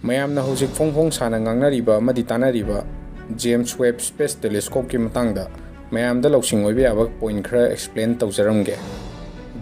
mayamna hojik phong sana ngangnariba amadi tanariba James Webb Space Telescope ki matangda mayamda loksing oibe aba point khara explain tawjaramge.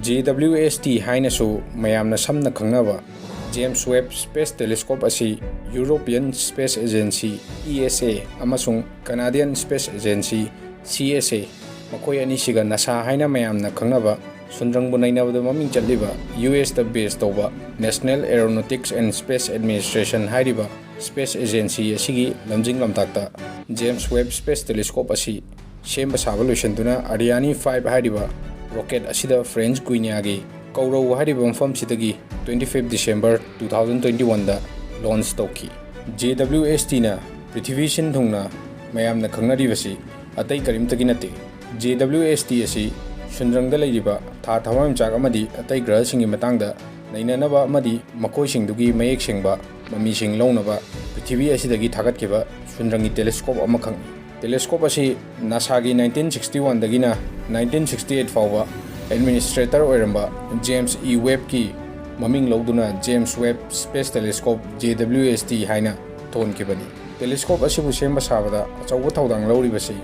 JWST haina su mayamna samna khangnaba James Webb Space Telescope asi European Space Agency ESA amasung Canadian Space Agency CSA makoi ani siga NASA haina mayamna khangnaba sundrang bunainabada maming chatliba US da base toba National Aeronautics and Space Administration hairiba Space Agency asigi lamjing lamtakta James Webb Space Telescope asi semba saba loisanduna Ariane 5 hairiba rocket asida French Guiana gi Kaurau hairiba mfam sidagi 25 December 2021 da launch toki. JWST na Prithvi sin thungna mayamna khangnaribasi atai karimtagi nate. JWST asi sundrangda leiriba tha thawam chak amadi atai grah singi matangda nainanaba amadi makoi singdugi mayek singba mami sing launaba Prithvi asidagi thagatkeba sunrangi telescope ama khangni. Telescope asi NASA gi 1961 dagina 1968 fawba administrator oiramba James E. Webb ki maming lauduna James Webb Space Telescope JWST haina thonkibani. Telescope asibu semba sabada achauba thaudang lauribasi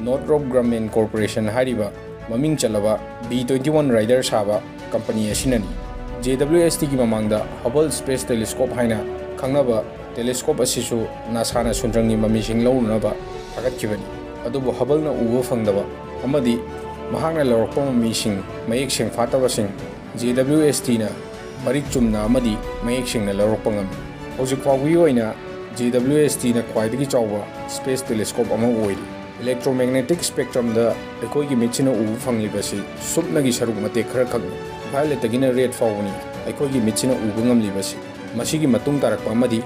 Northrop Grumman Corporation hariba maming chalaba B-21 Rider saba company asinani. JWST ki mamangda Hubble Space Telescope haina khangnaba telescope asisu NASA na sunrangi mamising launaba thagatkibani. Adubu Hubble na uba fangdaba amadi mahakna laurokpa mamising mayek sing fatabasing JWST na marik chumna amadi mayek sing na laurokpa ngami. Hojik fawgi oina JWST na khwaidagi chawba space telescope ama oiri. Electromagnetic spectrum da ekoi gi michina ubu fanglibasi supna gi saruk mate khara khagni. Violet tagina red fawni ekoi gi michina ubu ngamlibasi. Masigi matung tarakpa amadi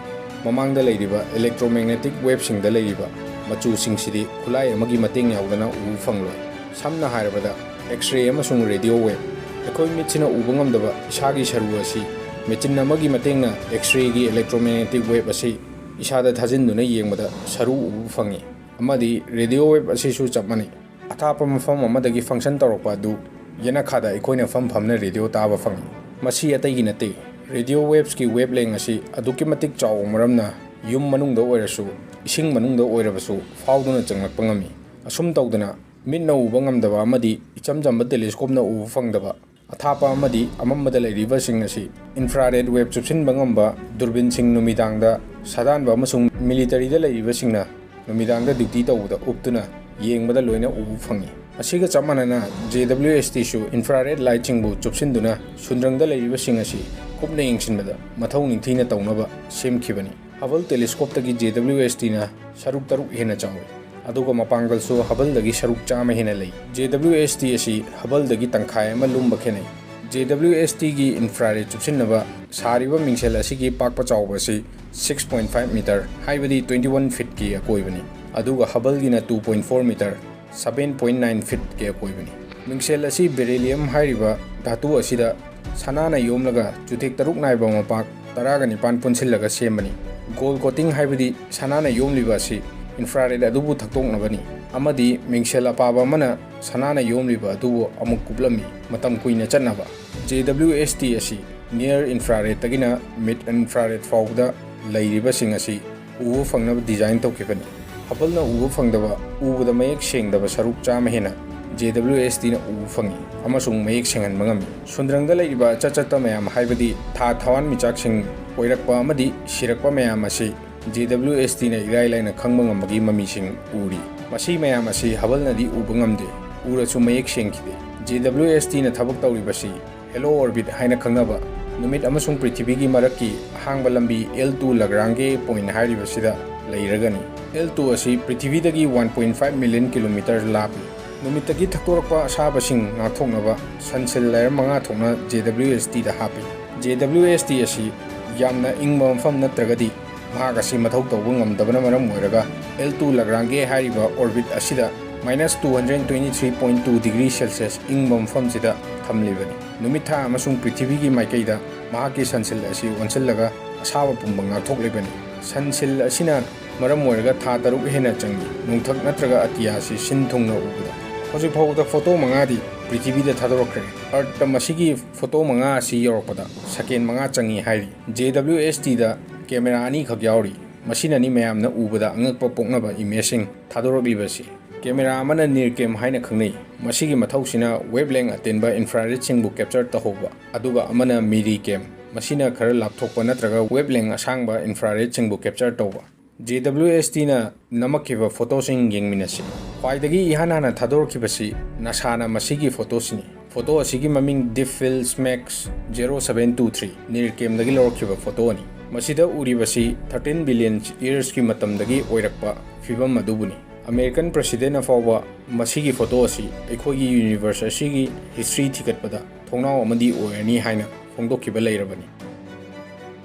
mamangda leiriba electromagnetic wave sing da leiriba machu sing sidi khulai amagi mateng yaudana ubu fangloi. Samna hairabada X-ray amasung radio wave ekoi michina ubu ngamdaba isagi saru asi michin amagi matengna X-ray gi electromagnetic wave asi isada thajinduna yengmada saru ubu fangi. Amadi radio wave asisu chapmani athapa mafam amadagi function torokpa du yana khada ikoina famna radio taba fangi. Masi atagi nate radio waves ki wavelength asi aduki matik chaw maramna yum manungda oirasu ising manungda oirabasu fauduna changlakpa ngami. Asum tawduna minna uba ngamdaba amadi ichamjamba telescope na ubu fangdaba athapa amadi amamada leiriba sing asi infrared wave chupsinba ngamba durbin sing numidangda sadanba amasung military da leiriba singna numidangda duty tawda uptuna yengbada loina ubu fangi. Asiga chamanana JWST su infrared light singbu chupsinduna sundrangda leiriba sing asi kupna yengsinbada mathau ningthina tawnaba semkhibani. Hubble telescope tagi JWST na saruk taruk hena chawi. Aduga mapangal su Hubble dagi saruk chama hena lei. JWST asi Hubble dagi tangkhai ama lumba khenai. JWST gi infrared chupsinnaba sariba mingsel asigi pakpa chawba si 6.5 meter haibadi 21 feet ki akoibani. Aduga Hubble gi na 2.4 meter 7.9 feet ki akoibani. Mingsel asi beryllium hairiba dhatu asida sanana yomlaga chuthek taruk naiba mapak taraga nipan punsillaga sembani. Gold coating haibadi sanana yomliba asi infrared adubu thaktongnabani amadi mingsel apaba mana sanana yomliba adubu amuk kublami matam kuina chanaba. JWST asi near infrared tagina mid infrared fawda leiriba sing asi ubu fangnaba design tawkibani. Hubble na ubu fangdaba ubada mayek sengdaba saruk chama hena JWST na ubu fangi amasung mayek sengan mangami. Sundrangda leiriba chachata mayam haibadi tha thawan michak sing oirakpa amadi sirakpa mayam asi JWST na irai laina khangba ngambagi mami sing uri. Masi mayam asi Hubble na di ubu ngamde urachu mayek sengkhide. JWST na thabak tawribasi hello orbit haina khangnaba numit amasung prithvi gi marakki hangba lambi L2 Lagrange point hairibasida leiragani. L2 asi prithvi dagi 1.5 million kilometer lapi. Numitagi thaktorakpa asabasing ngathoknaba sunset layer manga thokna JWST da hapi. JWST asi yamna ingba mafam natragadi mahagasi mathau tawba ngamdabana maram oiraga L2 Lagrange hairiba orbit asida -223.2 degrees Celsius ingba mafam sida thamlibani. Numitha amasung prithvi gi maikaida mahaki sunset asi onsillaga asaba pumba ngathoklibani. Sunset asina maram oiraga tha taruk hena changi nungthak natraga atiya si sinthungna ubada. Hojik phawda photo mangadi prithvi da thadorokre earth ta masigi photo manga si yorokpada second manga changi hairi. JWST da camera ani khak yauri machine ani mayam na ubada angakpa poknaba imaging thadoraklibasi camera amana near cam haina khangnei masigi mathausina wavelength atenba infrared singbu capture tahoba aduga amana midi cam masina khara lapthokpa natraga wavelength asangba infrared singbu capture tawba Jwst na namakkiba photo sing yengminasi khwaidagi ihanana thadorkibasi nasana masigi photo sini photo asigi maming deep field max 0723 near cam dagi lorkiba photo ani masida uribasi 13 billion years ki matamdagi oirakpa fibam madubuni American president of our masigi photo asi ekhogi universe asigi history thikatpada thongnaw amadi oirani haina phongdokkiba leirabani.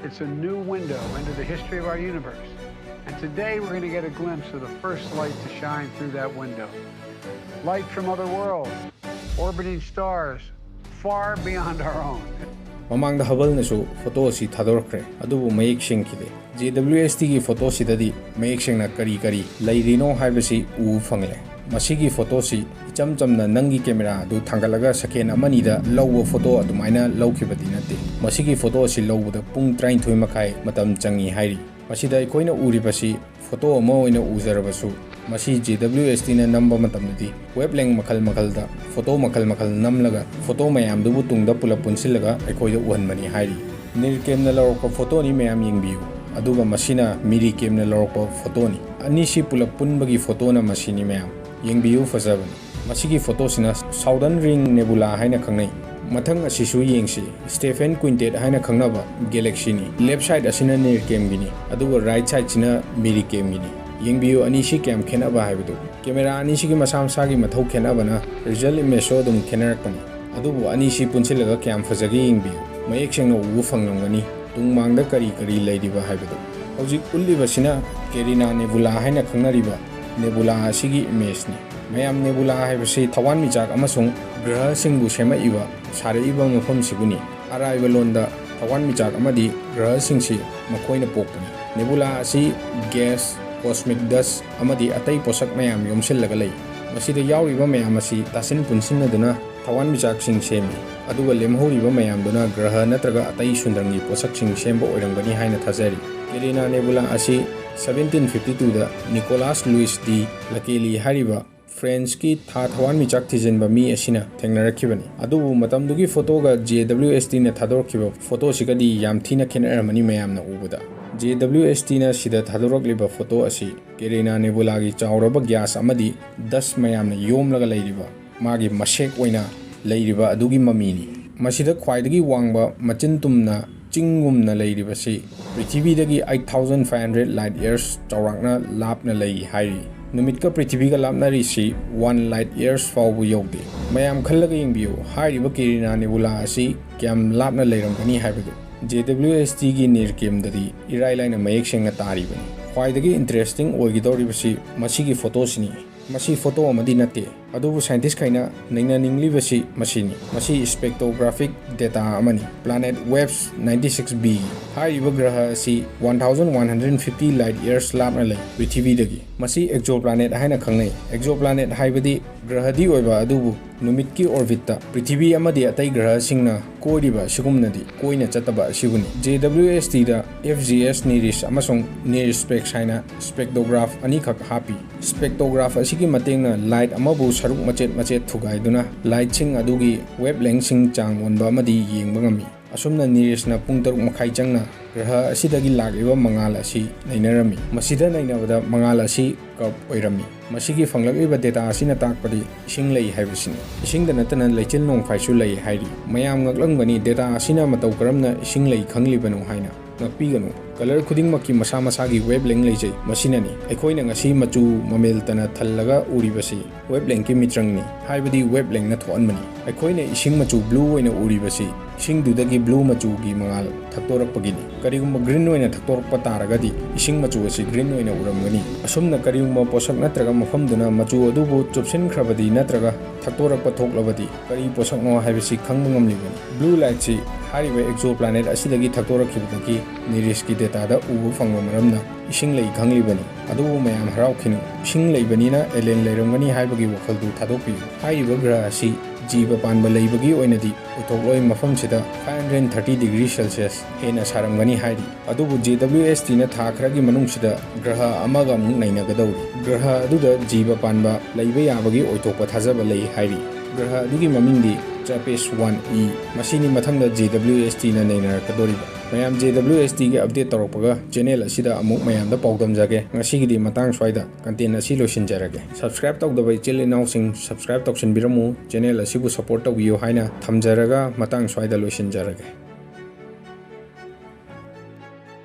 It's a new window into the history of our universe. And today we're going to get a glimpse of the first light to shine through that window. Light from other worlds, orbiting stars, far beyond our own. Mamangda Hubble nasu photo si thadorkre adubu mayek singkide Jwst gi photo sidadi mayek singna kari lairino haibasi u fangle masigi photo si chamna nangi camera du thangalaga second amani da lawwa photo adumaina lawkhibadi nate masigi photo si lawbuda pung 33 makai matam changi hairi masida koina uribasi photo ama oina uzarabasu masi Jwst na number matamdi wavelength makhal da photo makhal namlaga photo mayam dubu tungda pula punsilaga aikoida uhanmani hairi near cam na lawko photo ni mayam yengbiu aduga masina midi cam na lawko photo ni anisi pula punbagi photo na masini mayam yengbiu fazabani masigi photo sina southern ring nebula haina khangnei mathang asisu yengsi Stephen Quintet haina khangnaba galaxy ni left side asina near cam gini aduga right side sina midi cam gini yengbiu anisi cam khenaba haibudu camera anisi gi masam gi mathau khenabana result image so dum khenarakpani adubu anisi punsilaga cam fazagi yengbiu mayek sengno u fangnamgani tungmangda kari leidiba haibudu hojik ullibasina Carina nebula haina khangnariba nebula asigi image ni mayam nebula haibasi thawan michak amasung graha singbu semaiba saraiba mafam sibuni araiba londa thawan michak amadi graha singsi makoina pokpani nebula asi gas cosmic dust amadi atai posak mayam yomsillaga lei masida yauriba mayam asi tasin punsinaduna thawan michak sing semi aduga lemhoriba mayam duna graha natraga atai sundangi posak sing semba oirangani haina thajari Carina nebula asi 1752 da Nicholas Louis D Lakeli hariba French ki thawan michak thijenba mi asina thengnarakibani adubu matamdugi photo ga Jwst na thadorkiba photo sigadi yam thina khenaramani mayamna ubuda Jwst na sida thadorokliba photo asi Carina nebula gi chawraba gas amadi 10 mayamna yomlaga leiriba magi masek oina leiriba adugi mamini masida khwaidagi wangba machintumna chingumna leiribasi prithibidagi 8500 light years chawrakna lapna lei hairi numitka prithibika lapnari si 1 light years fawbu yogde mayam khallaga yengbiu hairiba Carina nebula asi kyam lapna leiramgani haibudu Jwst gi near cam dadi irai laina mayek sengna taribani khwaidagi interesting oigidoribasi masigi photo sini masi photo amadi nate adubu scientist kaina naina ninglibasi masini masi spectrographic data amani planet Webb's 96b hariba graha si 1150 light years lapna lei prithvi dagi masi exoplanet haina khangnei exoplanet haibadi graha di oiba adubu numit ki orbit ta prithvi amadi atai graha singna koiriba sigumnadi koina chataba siguni Jwst da FGS niris amasong near specs haina spectrograph ani khak happy spectrograph asigi matengna light amabu saruk machet thugaiduna light sing adugi wavelength sing chang wonba amadi yengba ngami asumna nirisna pung 3 makhai changna graha asidagi lagiba mangal asi nainarami masida nainabada mangal asi kap oirami masigi fanglagiba data asina takpadi ising lei haibisini isingda natana leichil nong phaisu lei hairi mayam ngaklangbani data asina matau karamna ising lei khanglibanu haina ngakpiganu color khuding makki masa gi wavelength leijai masinani aikoina ngasi machu mamel tana thallaga uribasi wavelength ki mitrangni haibadi wavelength na thoanmani aikoina ising machu blue oina uribasi ising dudagi blue machu gi mangal thaktorakpagini karigumba green oina thaktorakpa taragadi ising machu asi green oina uramgani asumna karigumba posak natraga mafamduna machu adubu chupsin khrabadi natraga thaktorakpa thoklabadi kari posak no haibasi khangba ngamlibani blue light si hariba exoplanet asidagi thaktorakhibadagi niriski data da ubu fangba maramna ising lei khanglibani adubu mayam haraukinu ising leibanina alien leiramgani haibagi wakhaldu thadokpi hariba graha asi जीव Panba लेबगी ओइनदी उथोक्लोय मफमसिदा 530 degree Celsius हेना सारमगनी हाइरी अदुबु JWST ना था खरगी मनुंगसिदा ग्रह अमगा मुंग नैनागदौरी ग्रह अदुदा जीव पानबा लेबा याबगी ओइथोकपा थाजबा लई हाइरी ग्रह अदुगी ममिंगदी ट्रैपिस 1E मसीनी मथंगदा JWST ना नैनारकदोरिबा मैम JWST के अपडेट तौरपगा चैनल असिदा अमुक मैम पाउदम जागे ngasiगidi matang swaida content asi losinjarage subscribe tawdabai channel nausing subscribe tawsinbiramu channel asibu support tawbiyo haina thamjaraga matang swaida losinjarage